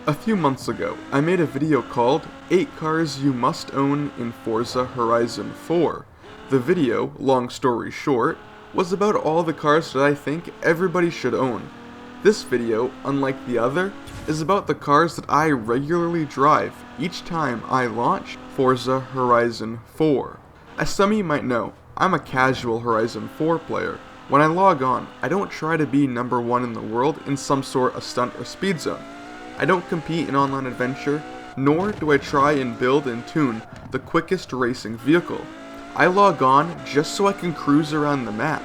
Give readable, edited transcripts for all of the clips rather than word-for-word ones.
A few months ago, I made a video called 8 Cars You Must Own in Forza Horizon 4. The video, long story short, was about all the cars that I think everybody should own. This video, unlike the other, is about the cars that I regularly drive each time I launch Forza Horizon 4. As some of you might know, I'm a casual Horizon 4 player. When I log on, I don't try to be number 1 in the world in some sort of stunt or speed zone. I don't compete in online adventure, nor do I try and build and tune the quickest racing vehicle. I log on just so I can cruise around the map.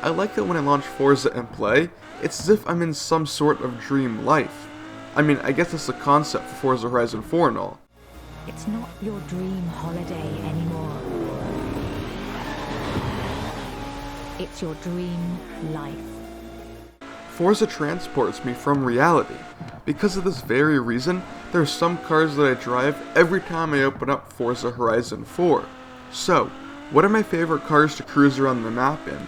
I like that when I launch Forza and play, it's as if I'm in some sort of dream life. I mean, I guess that's the concept for Forza Horizon 4 and all. It's not your dream holiday anymore. It's your dream life. Forza transports me from reality. Because of this very reason, there are some cars that I drive every time I open up Forza Horizon 4. So, what are my favorite cars to cruise around the map in?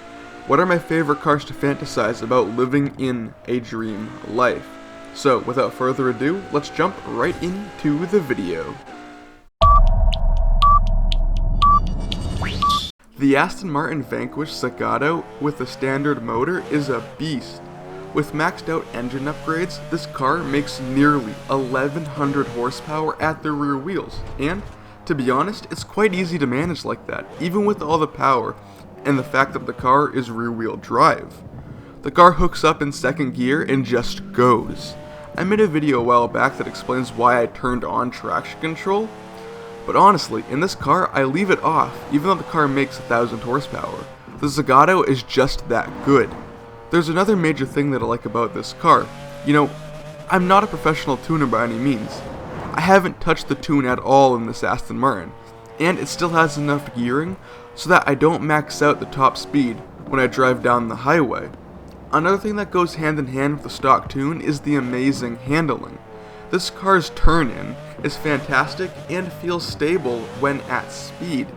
What are my favorite cars to fantasize about living in a dream life? So, without further ado, let's jump right into the video. The Aston Martin Vanquish Zagato with a standard motor is a beast. With maxed out engine upgrades, this car makes nearly 1100 horsepower at the rear wheels, and, to be honest, it's quite easy to manage like that, even with all the power and the fact that the car is rear wheel drive. The car hooks up in second gear and just goes. I made a video a while back that explains why I turned on traction control, but honestly, in this car, I leave it off, even though the car makes 1000 horsepower. The Zagato is just that good. There's another major thing that I like about this car. You know, I'm not a professional tuner by any means. I haven't touched the tune at all in this Aston Martin, and it still has enough gearing so that I don't max out the top speed when I drive down the highway. Another thing that goes hand in hand with the stock tune is the amazing handling. This car's turn-in is fantastic and feels stable when at speed.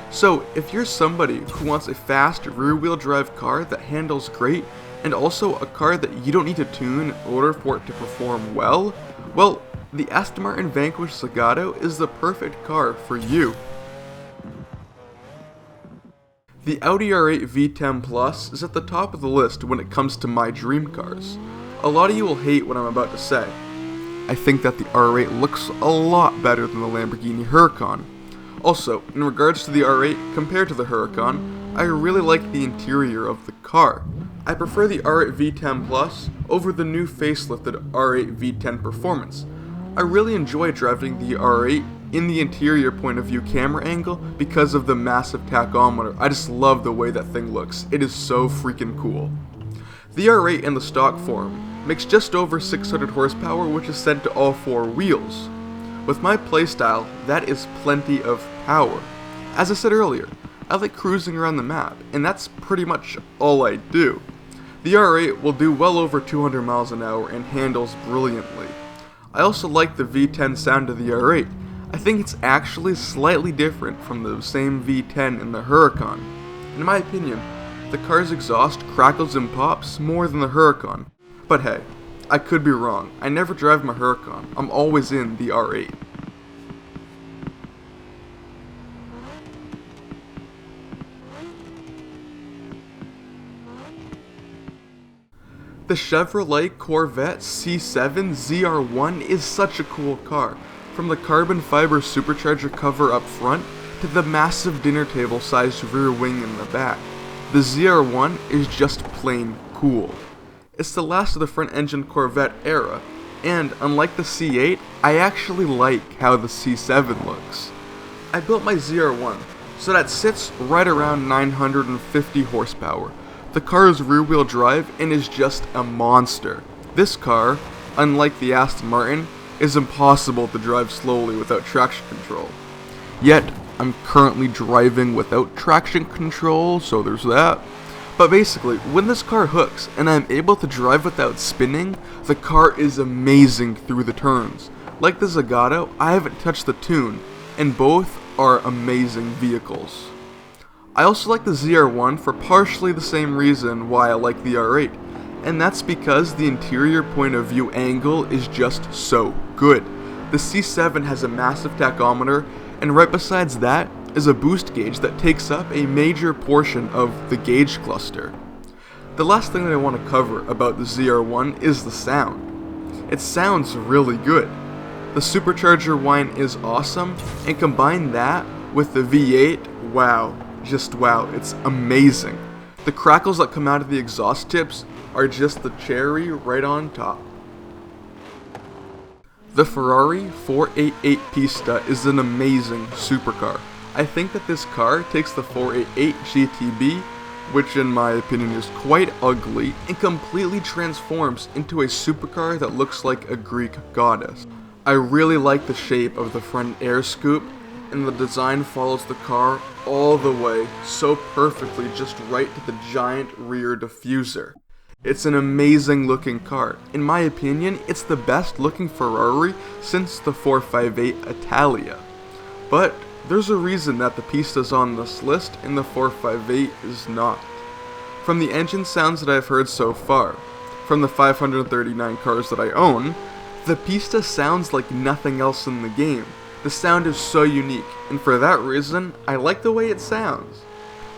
So, if you're somebody who wants a fast rear-wheel drive car that handles great, and also a car that you don't need to tune in order for it to perform well, the Aston Martin Vanquish Zagato is the perfect car for you. The Audi R8 V10 Plus is at the top of the list when it comes to my dream cars. A lot of you will hate what I'm about to say. I think that the R8 looks a lot better than the Lamborghini Huracan. Also, in regards to the R8 compared to the Huracan, I really like the interior of the car. I prefer the R8 V10 Plus over the new facelifted R8 V10 Performance. I really enjoy driving the R8 in the interior point of view camera angle because of the massive tachometer. I just love the way that thing looks. It is so freaking cool. The R8 in the stock form makes just over 600 horsepower, which is sent to all 4 wheels. With my playstyle, that is plenty of power. As I said earlier, I like cruising around the map, and that's pretty much all I do. The R8 will do well over 200 miles an hour and handles brilliantly. I also like the V10 sound of the R8. I think it's actually slightly different from the same V10 in the Huracan. In my opinion, the car's exhaust crackles and pops more than the Huracan. But hey, I could be wrong. I never drive my Huracan. I'm always in the R8. The Chevrolet Corvette C7 ZR1 is such a cool car. From the carbon fiber supercharger cover up front to the massive dinner table sized rear wing in the back, the ZR1 is just plain cool. It's the last of the front-engine Corvette era, and unlike the C8, I actually like how the C7 looks. I built my ZR1 so that it sits right around 950 horsepower. The car is rear-wheel drive and is just a monster. This car, unlike the Aston Martin, is impossible to drive slowly without traction control. Yet, I'm currently driving without traction control, so there's that. But basically, when this car hooks and I'm able to drive without spinning, the car is amazing through the turns. Like the Zagato, I haven't touched the tune, and both are amazing vehicles. I also like the ZR1 for partially the same reason why I like the R8. and that's because the interior point of view angle is just so good. The C7 has a massive tachometer, and right besides that is a boost gauge that takes up a major portion of the gauge cluster. The last thing that I want to cover about the ZR1 is the sound. It sounds really good. The supercharger whine is awesome, and combine that with the V8, wow, just wow, it's amazing. The crackles that come out of the exhaust tips are just the cherry right on top. The Ferrari 488 Pista is an amazing supercar. I think that this car takes the 488 GTB, which in my opinion is quite ugly, and completely transforms into a supercar that looks like a Greek goddess. I really like the shape of the front air scoop, and the design follows the car all the way so perfectly just right to the giant rear diffuser. It's an amazing looking car. In my opinion, it's the best looking Ferrari since the 458 Italia. But there's a reason that the Pista's on this list and the 458 is not. From the engine sounds that I've heard so far, from the 539 cars that I own, the Pista sounds like nothing else in the game. The sound is so unique, and for that reason, I like the way it sounds.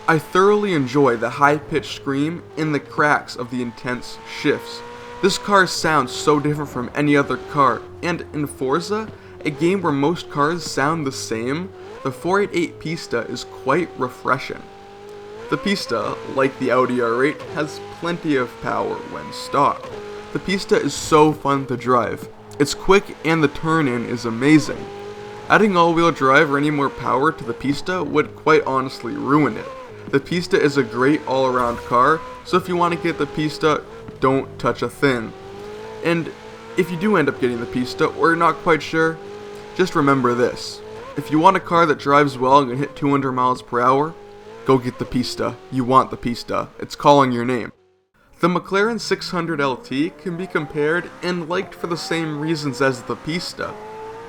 I thoroughly enjoy the high-pitched scream and the cracks of the intense shifts. This car sounds so different from any other car, and in Forza, a game where most cars sound the same, the 488 Pista is quite refreshing. The Pista, like the Audi R8, has plenty of power when stopped. The Pista is so fun to drive. It's quick and the turn-in is amazing. Adding all-wheel drive or any more power to the Pista would quite honestly ruin it. The Pista is a great all-around car, so if you want to get the Pista, don't touch a thing. And if you do end up getting the Pista, or you're not quite sure, just remember this. If you want a car that drives well and can hit 200 miles per hour, go get the Pista. You want the Pista. It's calling your name. The McLaren 600 LT can be compared and liked for the same reasons as the Pista.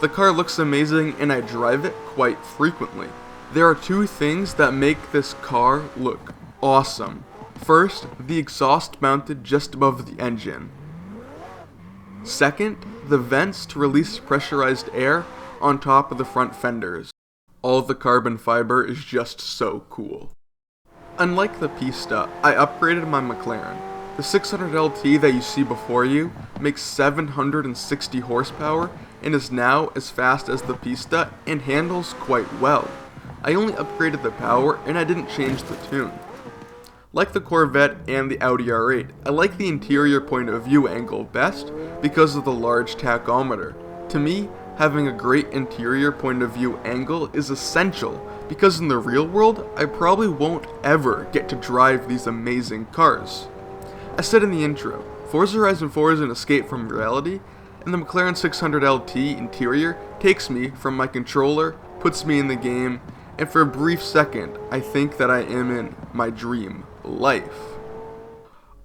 The car looks amazing and I drive it quite frequently. There are two things that make this car look awesome. First, the exhaust mounted just above the engine. Second, the vents to release pressurized air on top of the front fenders. All of the carbon fiber is just so cool. Unlike the Pista, I upgraded my McLaren. The 600 LT that you see before you makes 760 horsepower and is now as fast as the Pista and handles quite well. I only upgraded the power and I didn't change the tune. Like the Corvette and the Audi R8, I like the interior point of view angle best because of the large tachometer. To me, having a great interior point of view angle is essential because in the real world, I probably won't ever get to drive these amazing cars. I said in the intro, Forza Horizon 4 is an escape from reality, and the McLaren 600 LT interior takes me from my controller, puts me in the game, and for a brief second, I think that I am in my dream life.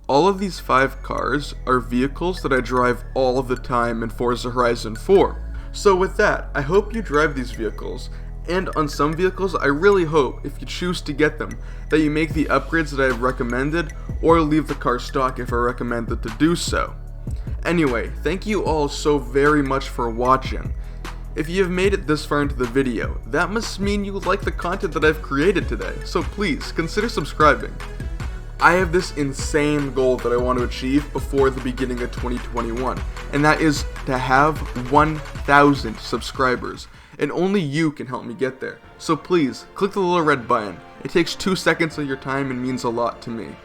All of these 5 cars are vehicles that I drive all of the time in Forza Horizon 4. So with that, I hope you drive these vehicles, and on some vehicles, I really hope, if you choose to get them, that you make the upgrades that I have recommended, or leave the car stock if I recommended to do so. Anyway, thank you all so very much for watching. If you have made it this far into the video, that must mean you like the content that I've created today, so please consider subscribing. I have this insane goal that I want to achieve before the beginning of 2021, and that is to have 1,000 subscribers, and only you can help me get there. So please, click the little red button. It takes 2 seconds of your time and means a lot to me.